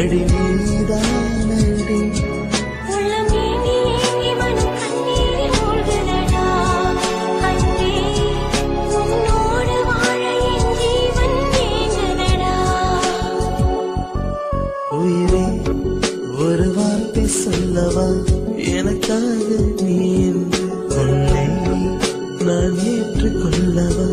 அடி நீதானடி உயிரே ஒரு வார்த்தை சொல்லவா எனக்காக நீ என்று உன்னை நான் ஏற்றுக்கொள்ளவா